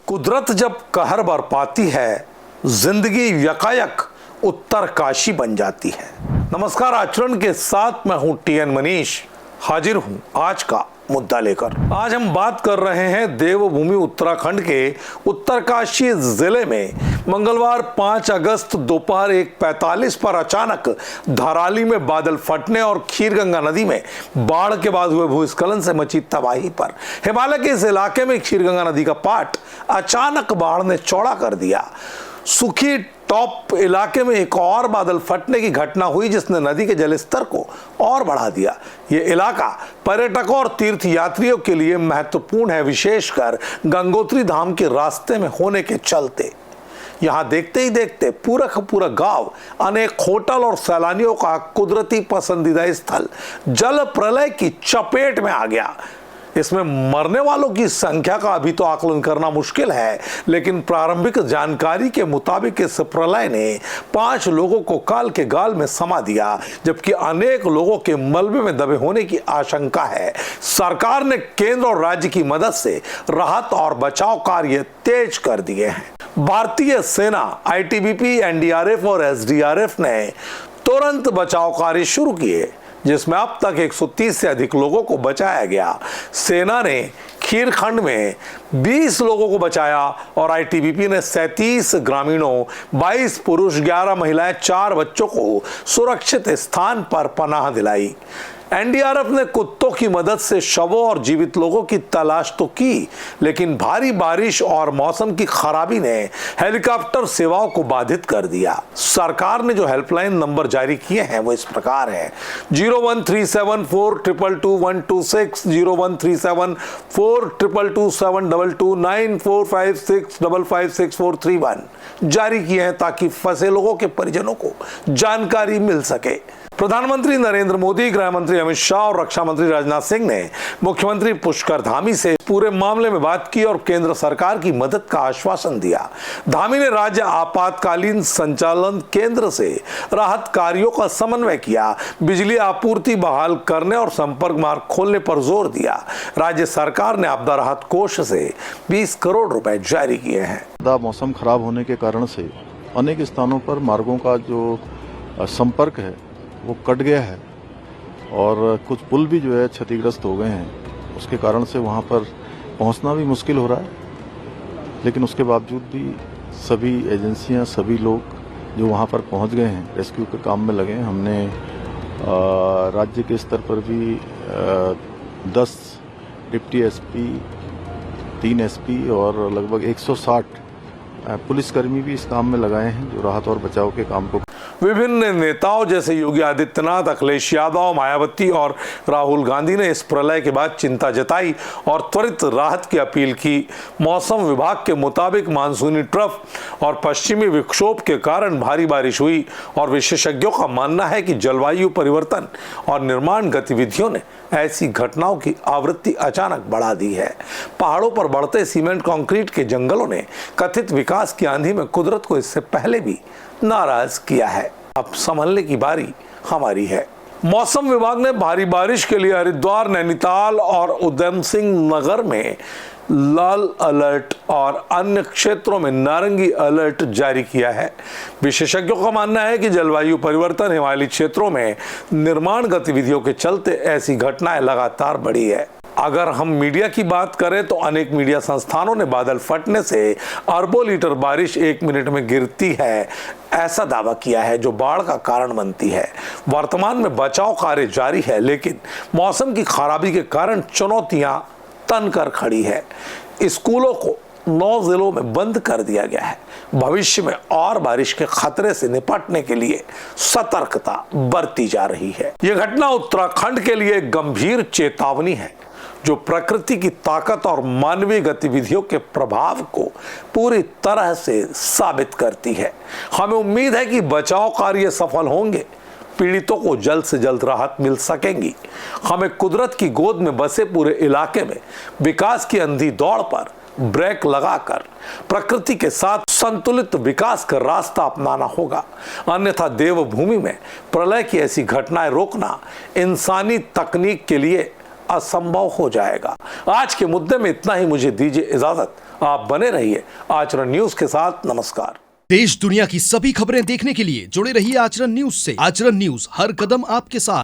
कुदरत जब कहर बरपाती है, जिंदगी यकायक उत्तरकाशी बन जाती है। नमस्कार, आचरण के साथ मैं हूं टीएन मनीष, हाजिर हूं आज का मुद्दा लेकर। आज हम बात कर रहे हैं देवभूमि उत्तराखंड के उत्तरकाशी जिले में मंगलवार 5 अगस्त दोपहर 1:45 पर अचानक धराली में बादल फटने और खीरगंगा नदी में बाढ़ के बाद हुए भूस्खलन से मची तबाही पर हिमालय के इस इलाके में खीरगंगा नदी का पाट अचानक बाढ़ ने चौड़ा कर दिया। सुखी टॉप इलाके में एक और बादल फटने की घटना हुई जिसने नदी के जलस्तर को और बढ़ा दिया। ये इलाका पर्यटकों और तीर्थ यात्रियों के लिए महत्वपूर्ण है, विशेषकर गंगोत्री धाम के रास्ते में होने के चलते। यहाँ देखते ही देखते पूरा का पूरा गांव अनेक होटल और सैलानियों का कुदरती पसंदीदा स्थल जल प्रलय की चपेट में आ गया। इसमें मरने वालों की संख्या का अभी तो आकलन करना मुश्किल है, लेकिन प्रारंभिक जानकारी के मुताबिक इस प्रलय ने 5 लोगों को काल के गाल में समा दिया, जबकि अनेक लोगों के मलबे में दबे होने की आशंका है। सरकार ने केंद्र और राज्य की मदद से राहत और बचाव कार्य तेज कर दिए हैं। भारतीय सेना, आईटीबीपी, एनडीआरएफ और एसडीआरएफ ने तुरंत बचाव कार्य शुरू किए, जिसमें अब तक 130 से अधिक लोगों को बचाया गया। सेना ने खीरखंड में 20 लोगों को बचाया और आईटीबीपी ने 37 ग्रामीणों, 22 पुरुष, 11 महिलाएं, 4 बच्चों को सुरक्षित स्थान पर पनाह दिलाई। एनडीआरएफ ने कुत्तों की मदद से शवों और जीवित लोगों की तलाश तो की, लेकिन भारी बारिश और मौसम की खराबी ने हेलीकॉप्टर सेवाओं को बाधित कर दिया। सरकार ने जो हेल्पलाइन नंबर जारी किए हैं वो इस प्रकार है: 01374222126, 01374222722, 9456556431 जारी किए हैं ताकि फंसे लोगों के परिजनों को जानकारी मिल सके। प्रधानमंत्री नरेंद्र मोदी, गृह मंत्री अमित शाह और रक्षा मंत्री राजनाथ सिंह ने मुख्यमंत्री पुष्कर धामी से पूरे मामले में बात की और केंद्र सरकार की मदद का आश्वासन दिया। धामी ने राज्य आपातकालीन संचालन केंद्र से राहत कार्यों का समन्वय किया, बिजली आपूर्ति बहाल करने और संपर्क मार्ग खोलने पर जोर दिया। राज्य सरकार ने आपदा राहत कोष से 20 करोड़ रुपए जारी किए हैं। मौसम खराब होने के कारण से अनेक स्थानों पर मार्गों का जो संपर्क है वो कट गया है और कुछ पुल भी जो है क्षतिग्रस्त हो गए हैं। उसके कारण से वहाँ पर पहुँचना भी मुश्किल हो रहा है, लेकिन उसके बावजूद भी सभी एजेंसियाँ, सभी लोग जो वहाँ पर पहुँच गए हैं, रेस्क्यू के काम में लगे हैं। हमने राज्य के स्तर पर भी 10 डिप्टी एसपी, 3 एसपी और लगभग 160 पुलिसकर्मी भी इस काम में लगाए हैं जो राहत और बचाव के काम को। विभिन्न नेताओं जैसे योगी आदित्यनाथ, अखिलेश यादव, मायावती और राहुल गांधी ने इस प्रलय के बाद चिंता जताई और त्वरित राहत की अपील की। मौसम विभाग के मुताबिक मानसूनी ट्रफ और पश्चिमी विक्षोभ के कारण भारी बारिश हुई और विशेषज्ञों का मानना है कि जलवायु परिवर्तन और निर्माण गतिविधियों ने ऐसी घटनाओं की आवृत्ति अचानक बढ़ा दी है। पहाड़ों पर बढ़ते सीमेंट कंक्रीट के जंगलों ने कथित विकास की आंधी में कुदरत को इससे पहले भी नाराज किया है। अब संभलने की बारी हमारी है। मौसम विभाग ने भारी बारिश के लिए हरिद्वार, नैनीताल और उधम सिंह नगर में लाल अलर्ट और अन्य क्षेत्रों में नारंगी अलर्ट जारी किया है। विशेषज्ञों का मानना है कि जलवायु परिवर्तन, हिमालयी क्षेत्रों में निर्माण गतिविधियों के चलते ऐसी घटनाएं लगातार बढ़ी है। अगर हम मीडिया की बात करें तो अनेक मीडिया संस्थानों ने बादल फटने से अरबों लीटर बारिश 1 मिनट में गिरती है ऐसा दावा किया है, जो बाढ़ का कारण बनती है। वर्तमान में बचाव कार्य जारी है, लेकिन मौसम की खराबी के कारण चुनौतियां तन कर खड़ी है। स्कूलों को 9 जिलों में बंद कर दिया गया है। भविष्य में और बारिश के खतरे से निपटने के लिए सतर्कता बरती जा रही है। यह घटना उत्तराखंड के लिए गंभीर चेतावनी है, जो प्रकृति की ताकत और मानवीय गतिविधियों के प्रभाव को पूरी तरह से साबित करती है। हमें उम्मीद है कि बचाव कार्य सफल होंगे, पीड़ितों को जल्द से जल्द राहत मिल सकेंगी। हमें कुदरत की गोद में बसे पूरे इलाके में विकास की अंधी दौड़ पर ब्रेक लगाकर प्रकृति के साथ संतुलित विकास का रास्ता अपनाना होगा, अन्यथा देवभूमि में प्रलय की ऐसी घटनाएं रोकना इंसानी तकनीक के लिए असंभव हो जाएगा। आज के मुद्दे में इतना ही, मुझे दीजिए इजाजत। आप बने रहिए आचरण न्यूज के साथ। नमस्कार। देश दुनिया की सभी खबरें देखने के लिए जुड़े रहिए आचरण न्यूज से। आचरण न्यूज, हर कदम आपके साथ।